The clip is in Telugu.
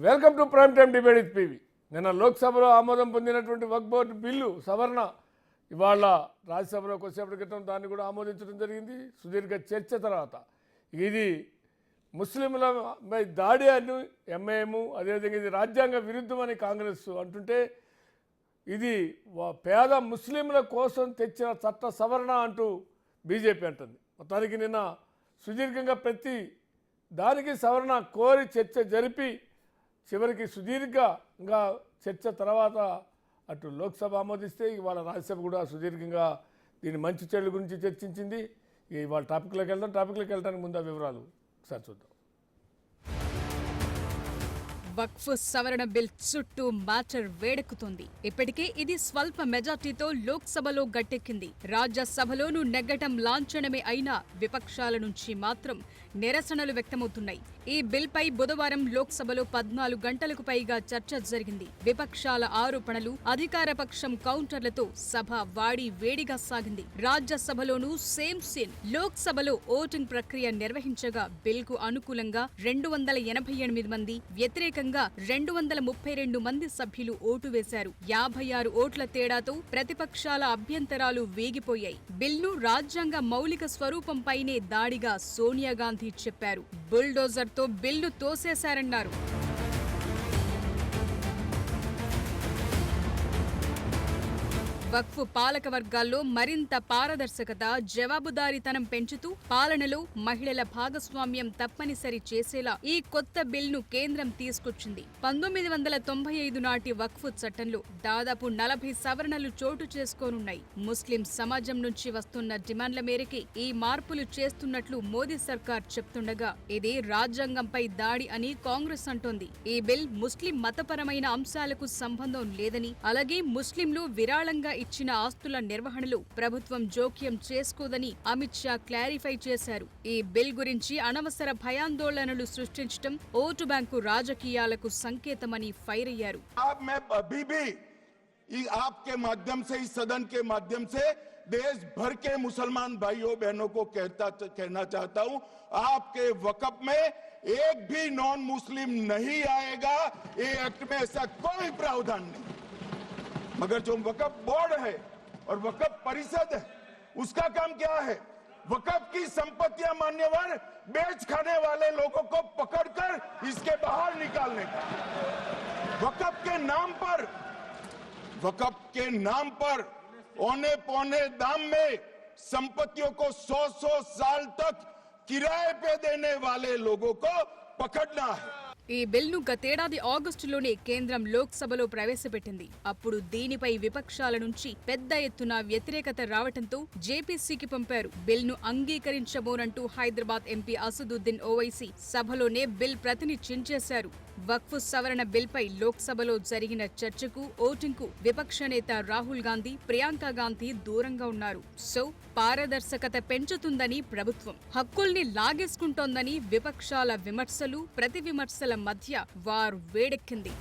Welcome to prime time debate with PV. నిన్న లోక్సభలో ఆమోదం పొందినటువంటి వక్ఫ్ బోర్డు బిల్లు సవరణ ఇవాళ రాజ్యసభలో కొద్దిసేపటి క్రితం దాన్ని కూడా ఆమోదించడం జరిగింది. సుదీర్ఘ చర్చ తర్వాత ఇది ముస్లింలపై దాడి అని ఎంఐఎం, అదేవిధంగా ఇది రాజ్యాంగ విరుద్ధమని కాంగ్రెస్ అంటుంటే ఇది పేద ముస్లింల కోసం తెచ్చిన చట్ట సవరణ అంటూ బీజేపీ అంటుంది. మొత్తానికి నిన్న సుదీర్ఘంగా ప్రతి దానికి సవరణ కోరి చర్చ జరిపి చివరికి సుదీర్ఘంగా చర్చ తర్వాత అటు లోక్సభ ఆమోదిస్తే ఇవాళ రాజ్యసభ కూడా సుదీర్ఘంగా దీని మంచి చెడుల గురించి చర్చించింది. ఇవాళ టాపిక్లోకి వెళ్ళడానికి ముందు ఆ వివరాలు ఒకసారి చూద్దాం. వక్ఫ్ సవరణ బిల్ చుట్టూ మ్యాటర్ వేడెక్కుతోంది. ఇప్పటికే ఇది స్వల్ప మెజార్టీతో లోక్సభలో గట్టెక్కింది. రాజ్యసభలోనూ నెగ్గటం లాంఛనమే అయినా విపక్షాల నుంచి మాత్రం నిరసనలు వ్యక్తమవుతున్నాయి. ఈ బిల్పై బుధవారం లోక్సభలో 14 గంటలకు పైగా చర్చ జరిగింది. విపక్షాల ఆరోపణలు, అధికార పక్షం కౌంటర్లతో సభ వాడి వేడిగా సాగింది. రాజ్యసభలోనూ సేమ్ సీన్. లోక్సభలో ఓటింగ్ ప్రక్రియ నిర్వహించగా బిల్కు అనుకూలంగా 288 మంది, వ్యతిరేకంగా 232 మంది సభ్యులు ఓటు వేశారు. 56 ఓట్ల తేడాతో ప్రతిపక్షాల అభ్యంతరాలు వేగిపోయాయి. బిల్ను రాజ్యాంగ మౌలిక స్వరూపంపైనే దాడిగా సోనియా గాంధీ చెప్పారు. బుల్డోజర్తో బిల్లు తోసేశారన్నారు. వక్ఫ్ పాలక వర్గాల్లో మరింత పారదర్శకత, జవాబుదారీతనం పెంచుతూ పాలనలో మహిళల భాగస్వామ్యం తప్పనిసరి చేసేలా ఈ కొత్త బిల్ను కేంద్రం తీసుకొచ్చింది. 1995 నాటి వక్ఫ్ చట్టంలో దాదాపు 40 సవరణలు చోటు చేసుకోనున్నాయి. ముస్లిం సమాజం నుంచి వస్తున్న డిమాండ్ల మేరకే ఈ మార్పులు చేస్తున్నట్లు మోదీ సర్కార్ చెప్తుండగా ఇది రాజ్యాంగంపై దాడి అని కాంగ్రెస్ అంటోంది. ఈ బిల్ ముస్లిం మతపరమైన అంశాలకు సంబంధం లేదని, అలాగే ముస్లింలు విరాళంగా ఇచ్చిన ఆస్తుల నిర్వహణలో ప్రభుత్వం జోక్యం చేసుకోదని అమిత్ షా క్లారిఫై చేశారు. ఈ బిల్ గురించి అనవసర భయాందోళనలు సృష్టించడం ఓటు బ్యాంకు రాజకీయాలకు సంకేతమని ఫైర్ అయ్యారు. आपके माध्यम से, इस सदन के माध्यम से देश भर के मुसलमान भाइयों बहनों को कहना चाहता हूं, आपके वक़्फ़ में एक भी नॉन मुस्लिम नहीं आएगा. ये एक्ट में ऐसा कोई प्रावधान नहीं. मगर जो वक़्फ़ बोर्ड है और वक़्फ़ परिषद है, उसका काम क्या है? वक़्फ़ की संपत्तियां मान्यवर बेच खाने वाले लोगों को पकड़कर इसके बाहर निकालने का. वक़्फ़ के नाम पर औने पौने दाम में संपत्तियों को 100 साल तक किराए पे देने वाले लोगों को पकड़ना है. ఈ బిల్ను గతేడాది ఆగస్టులోనే కేంద్రం లోక్సభలో ప్రవేశపెట్టింది. అప్పుడు దీనిపై విపక్షాల నుంచి పెద్ద ఎత్తున వ్యతిరేకత రావడంతో జేపీసీకి పంపారు. బిల్ను అంగీకరించబోనంటూ హైదరాబాద్ ఎంపీ అసదుద్దీన్ ఓవైసీ సభలోనే బిల్ ప్రతిని చించేశారు. వక్ఫ్ సవరణ బిల్పై లోక్సభలో జరిగిన చర్చకు, ఓటింగ్కు విపక్ష నేత రాహుల్ గాంధీ, ప్రియాంక గాంధీ దూరంగా ఉన్నారు. సో పారదర్శకత పెంచుతుందని ప్రభుత్వం, హక్కుల్ని లాగేసుకుంటోందని విపక్షాల విమర్శలు, ప్రతి విమర్శల మధ్య వార్ వేడెక్కింది.